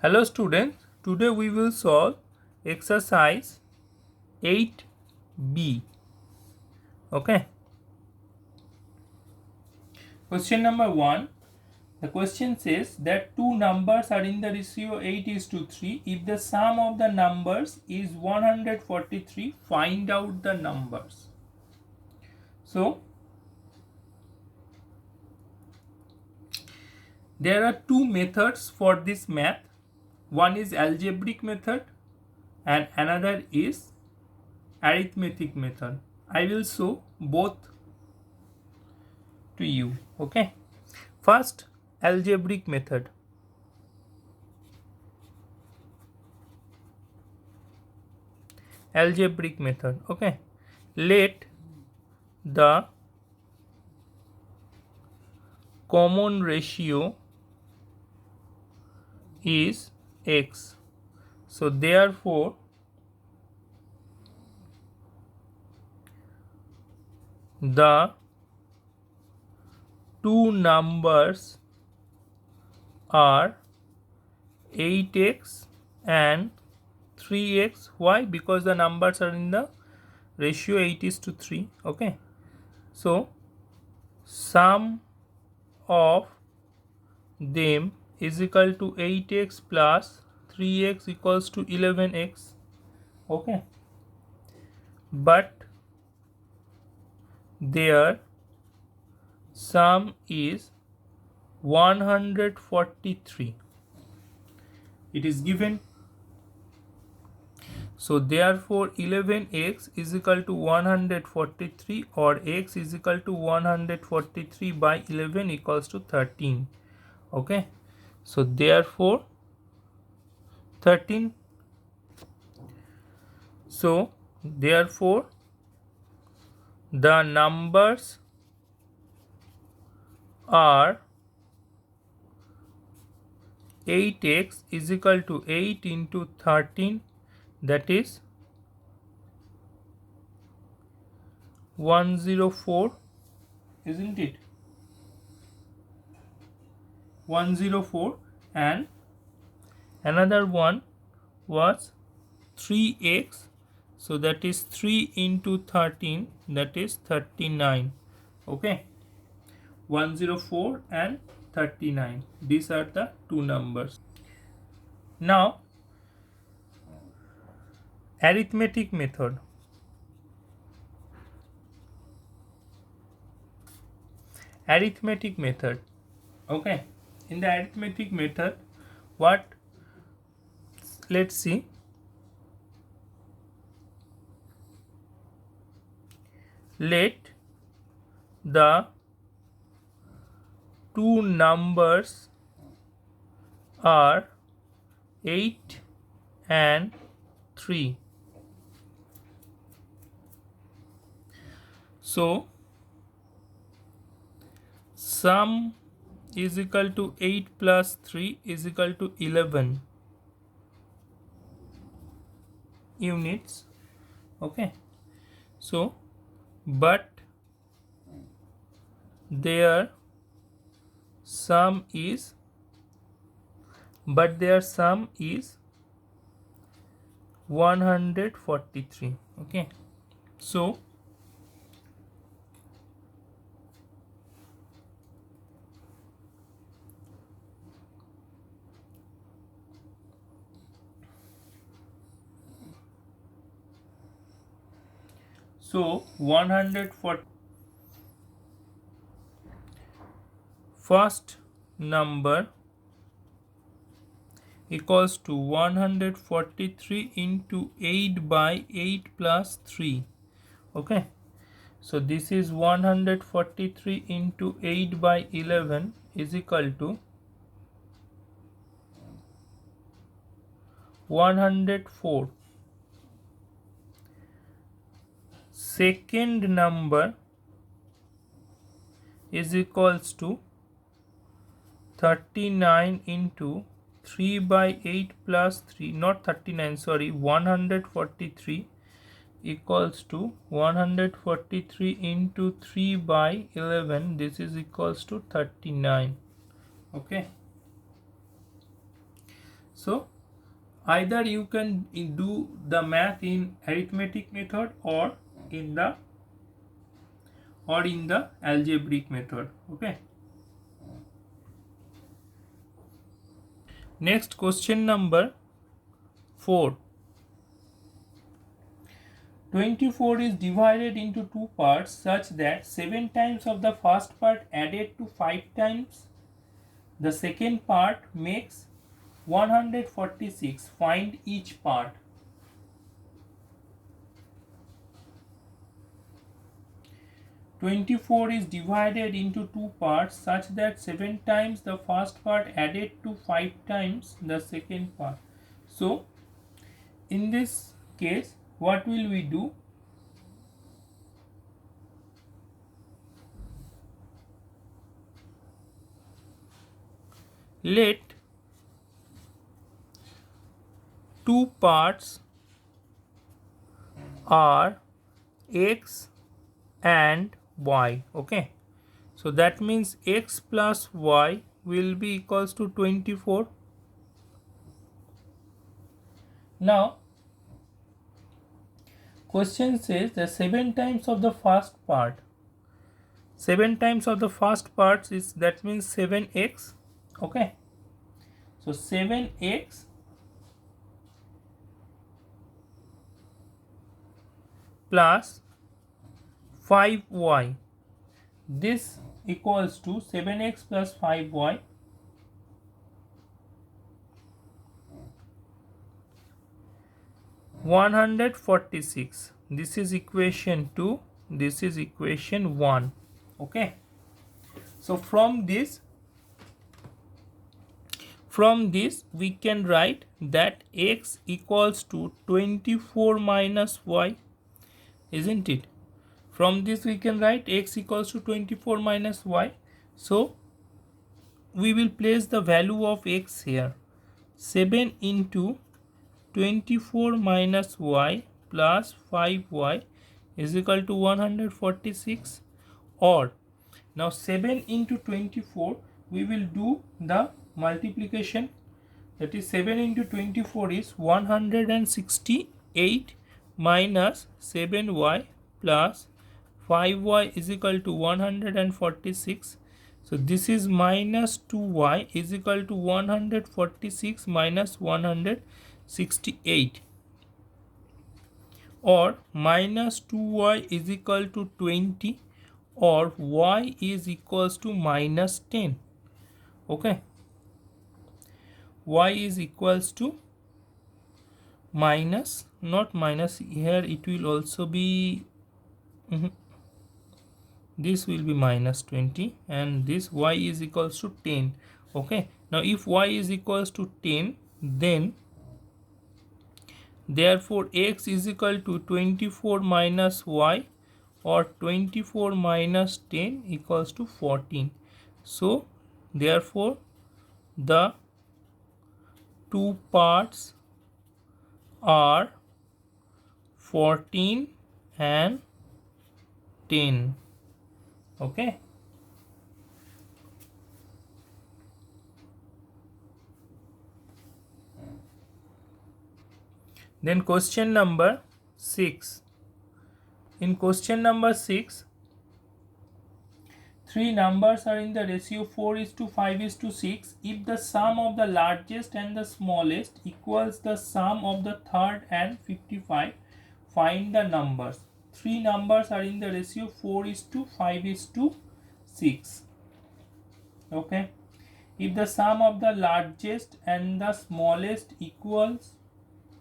Hello students, today we will solve exercise 8b. Okay. Question number 1. The question says that two numbers are in the ratio 8:3. If the sum of the numbers is 143, find out the numbers. So, there are two methods for this math. One is algebraic method and another is arithmetic method. I will show both to you. Okay. First, algebraic method. Algebraic method. Okay. Let the common ratio is x. So therefore the two numbers are 8x and 3x. Why? Because the numbers are in the ratio 8:3. Okay. So sum of them is equal to 8x plus 3x equals to 11x. Okay. But their sum is 143. It is given. So therefore 11x is equal to 143, or x is equal to 143 by 11 equals to 13. Okay. So therefore 13. So therefore the numbers are 8x is equal to 8 into 13, that is 104, isn't it? 104, and another one was 3x, so that is 3 into 13, that is 39. Okay, 104 and 39, these are the two numbers. Now arithmetic method. Arithmetic method. Okay, in the arithmetic method, what, let's see. Let the two numbers are 8 and 3. So sum is equal to 8 plus 3 is equal to 11 units. Okay. So but their sum is 143. Okay. So so 140. First number equals to 143 into 8 by 8 plus 3. Okay. So this is 143 into 8 by 11 is equal to 104. Second number is equals to 39 into 3 by 8 plus 3, not 39, sorry, 143 equals to 143 into 3 by 11, this is equals to 39. Okay. So either you can do the math in arithmetic method or in the algebraic method. Okay. Next, question number 4. 24 is divided into two parts such that 7 times of the first part added to 5 times the second part makes 146. Find each part. "24 is divided into two parts such that 7 times the first part added to 5 times the second part." So in this case, what will we do? Let two parts are x and y. Okay, so that means x plus y will be equals to 24. Now question says the 7 times of the first part. 7 times of the first part is, that means 7x. Okay, so 7x plus 5y. This equals to 7x plus 5y. (146). This is equation 2. This is equation 1. Okay. So from this we can write that x equals to 24 minus y, isn't it? From this we can write x equals to 24 minus y. So we will place the value of x here. 7 into 24 minus y plus 5y is equal to 146. Or now 7 into 24, we will do the multiplication. That is 7 into 24 is 168 minus 7y plus 5y is equal to 146. So this is minus 2y is equal to 146 minus 168, or minus 2y is equal to 20, or y is equals to minus 10. Okay, y is equals to minus, not minus, here it will also be this will be minus 20, and this y is equals to 10. Okay, now if y is equals to 10, then therefore x is equal to 24 minus y, or 24 minus 10 equals to 14. So therefore the two parts are 14 and 10. Okay. Then question number 6. In question number 6, three numbers are in the ratio 4:5:6. If the sum of the largest and the smallest equals the sum of the third and 55, find the numbers. Three numbers are in the ratio 4:5:6. Okay. If the sum of the largest and the smallest equals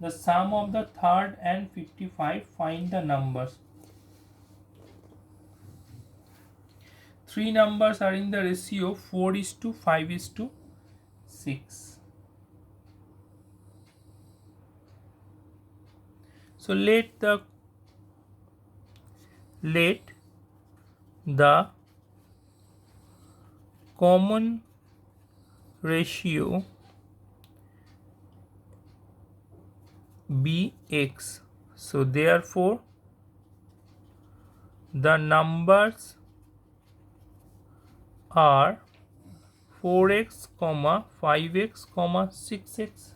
the sum of the third and 55, find the numbers. Three numbers are in the ratio 4:5:6. So let the common ratio be x. So therefore the numbers are 4x, 5x, 6x.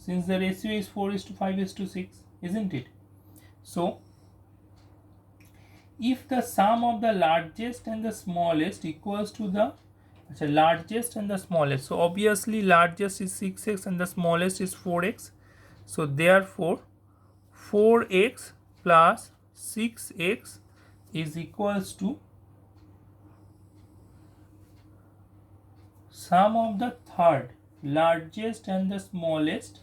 since the ratio is 4:5:6, isn't it? So if the sum of the largest and the smallest equals to the largest and the smallest, so obviously largest is 6x and the smallest is 4x, so therefore 4x plus 6x is equals to sum of the third largest and the smallest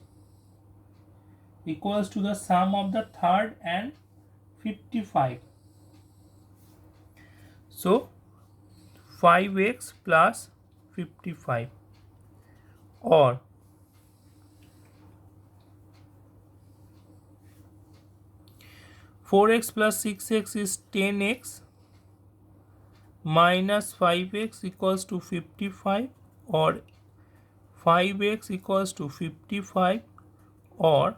equals to the sum of the third and 55. So 5x plus 55, or four x plus 6x is 10x minus 5x equals to 55, or 5x equals to 55, or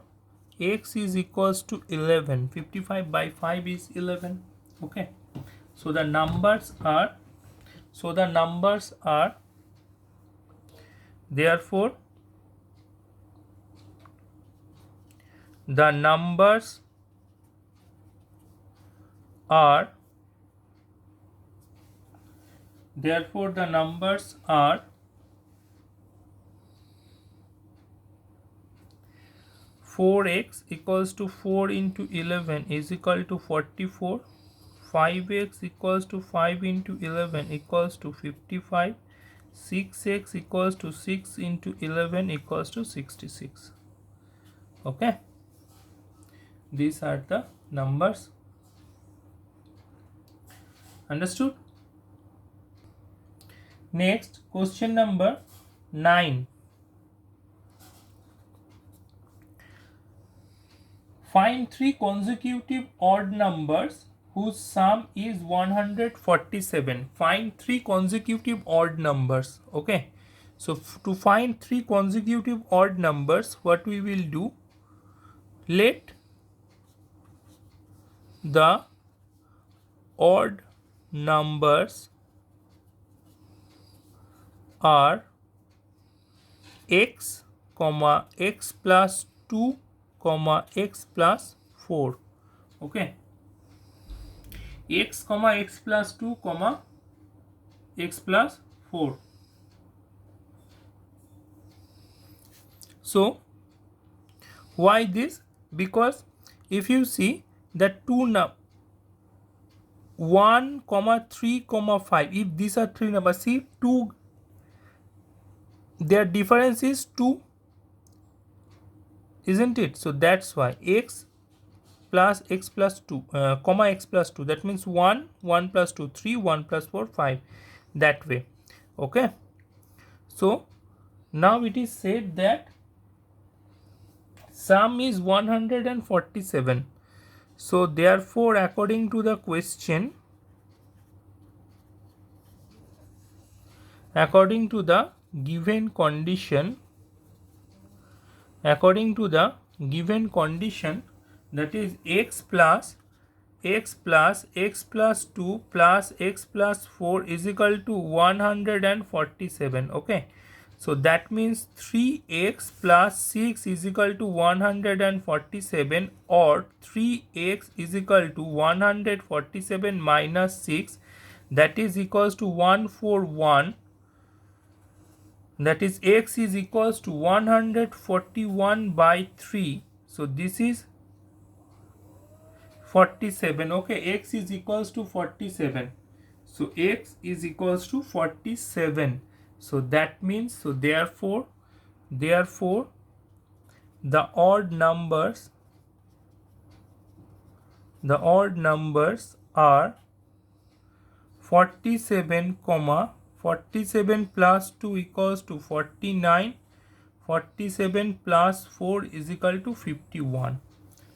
x is equals to 11. 55 by 5 is 11. Okay, so the numbers are therefore the numbers are 4x equals to 4 into 11 is equal to 44, 5x equals to 5 into 11 equals to 55, 6x equals to 6 into 11 equals to 66. Okay, these are the numbers. Understood? Next, question number 9. Find 3 consecutive odd numbers whose sum is 147. Find 3 consecutive odd numbers. Okay, so to find 3 consecutive odd numbers, what we will do, let the odd numbers are x comma x plus 2 comma x plus 4. Okay, x comma x plus 2 comma x plus 4. So why this? Because if you see the 1 comma 3 comma 5, if these are 3 numbers, see 2, their difference is 2, isn't it? So that's why x plus x plus 2 comma x plus 2, that means 1 1 plus 2 3, 1 plus 4 5, that way. Okay, so now it is said that sum is 147. So therefore according to the question, according to the given condition, that is x plus x plus 2 plus x plus 4 is equal to 147. Okay, so that means 3x plus 6 is equal to 147, or 3x is equal to 147 minus 6, that is equals to 141. That is x is equals to 141 by 3. So this is 47. Okay, x is equals to 47. So x is equals to 47. So that means, so therefore the odd numbers are 47 comma 47 plus 2 equals to 49, 47 plus 4 is equal to 51.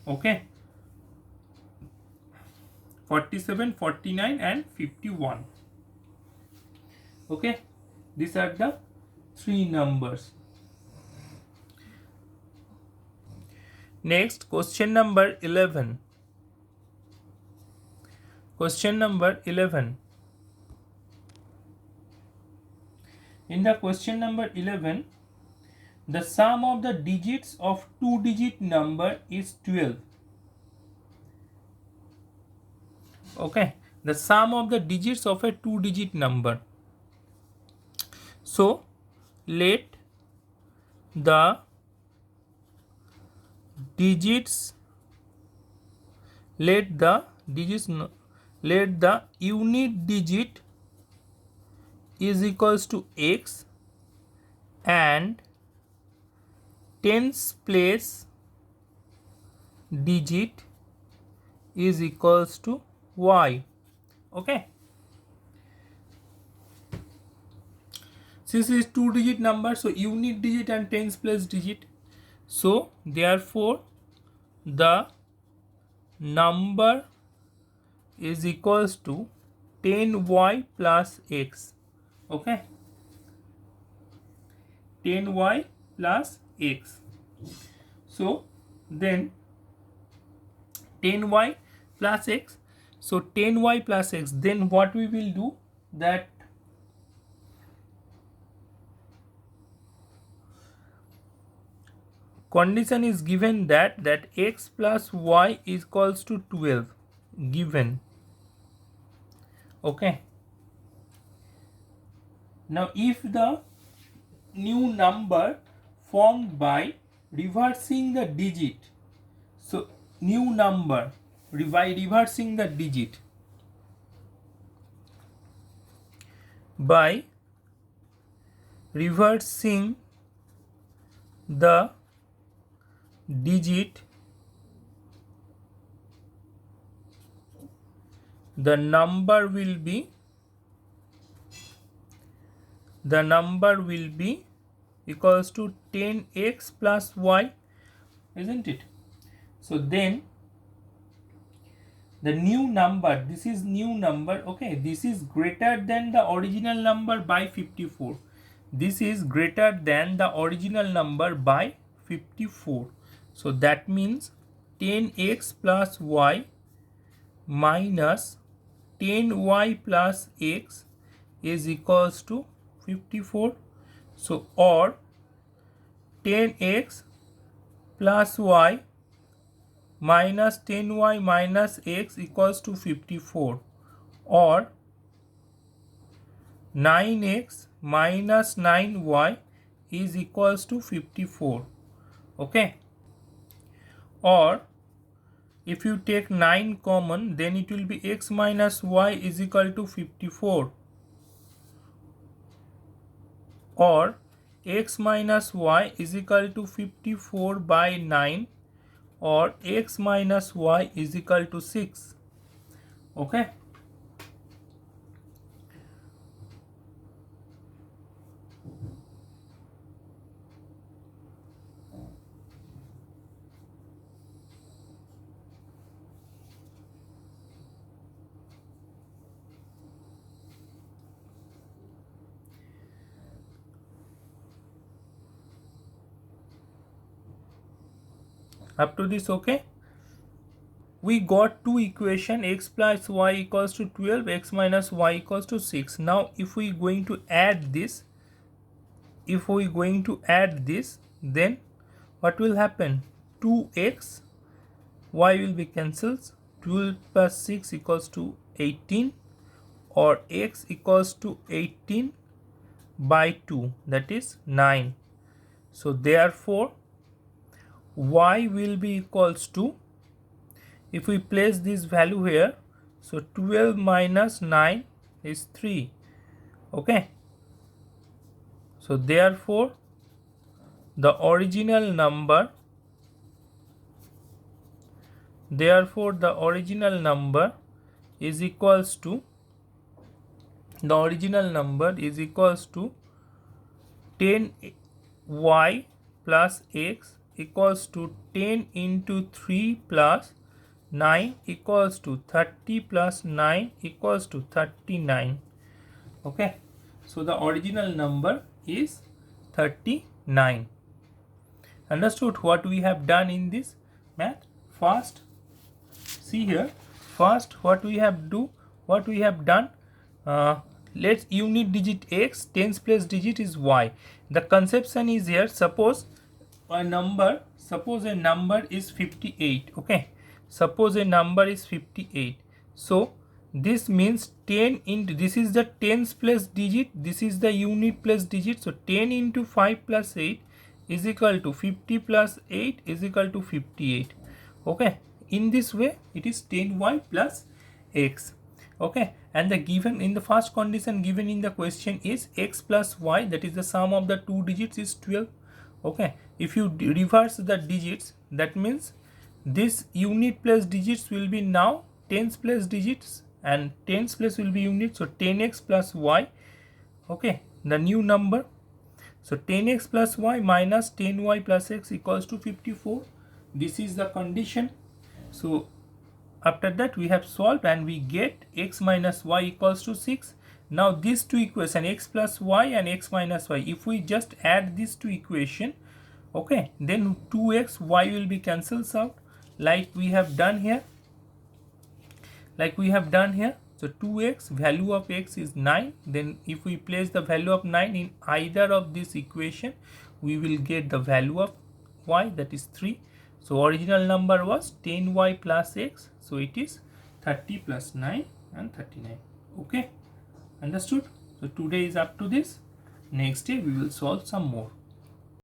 Okay, 47, 49 and 51. Okay, these are the 3 numbers. Next, question number 11. Question number 11. In the question number 11, the sum of the digits of two-digit number is 12. Okay, the sum of the digits of a two-digit number. So let the digits let the unit digit is equals to x and tens place digit is equals to y. Okay, since it is two-digit number, so unit digit and tens place digit, so therefore the number is equals to 10y plus x. Okay, 10y plus x. So then 10y plus x, so 10y plus x, then what we will do, that condition is given that x plus y is equals to 12 given. Okay, now if the new number formed by reversing the digit, so new number by reversing the digit, by reversing the digit, the number will be equals to 10x plus y, isn't it? So then the new number, this is new number, okay, this is greater than the original number by 54. This is greater than the original number by 54. So that means 10x plus y minus 10y plus x is equals to 54. So or 10x plus y minus 10y minus x equals to 54, or 9x minus 9y is equals to 54. Okay, or if you take 9 common, then it will be x minus y is equal to 54, or x minus y is equal to 54 by 9, or x minus y is equal to 6. Okay, up to this. Okay, we got two equation, x plus y equals to 12, x minus y equals to 6. Now if we going to add this, then what will happen? 2x, y will be cancelled, 12 plus 6 equals to 18, or x equals to 18 by 2, that is 9. So therefore y will be equals to, if we place this value here, so 12 minus 9 is 3. Okay, so therefore the original number is equals to 10y plus x equals to 10 into 3 plus 9 equals to 30 plus 9 equals to 39. Okay, so the original number is 39. Understood what we have done in this math? First, see here, first what we have done, let's unit digit x, tens place digit is y. The conception is here, suppose a number is 58. Okay, suppose a number is 58. So this means 10 into, this is the tens place digit, this is the unit place digit. So 10 into 5 plus 8 is equal to 50 plus 8 is equal to 58. Okay, in this way it is 10y plus x. Okay, and the given in the first condition given in the question is x plus y, that is the sum of the two digits is 12. Okay, if you reverse the digits, that means this unit place digits will be now tens place digits and tens place will be unit. So 10x plus y, okay, the new number. So 10x plus y minus 10y plus x equals to 54. This is the condition. So after that we have solved and we get x minus y equals to 6. Now these two equations, x plus y and x minus y, if we just add these two equation, okay, then 2x y will be cancels out like we have done here. So 2x, value of x is 9. Then if we place the value of 9 in either of this equation, we will get the value of y, that is 3. So original number was 10y plus x. So it is 30 plus 9 and 39. Okay, understood? So today is up to this. Next day we will solve some more.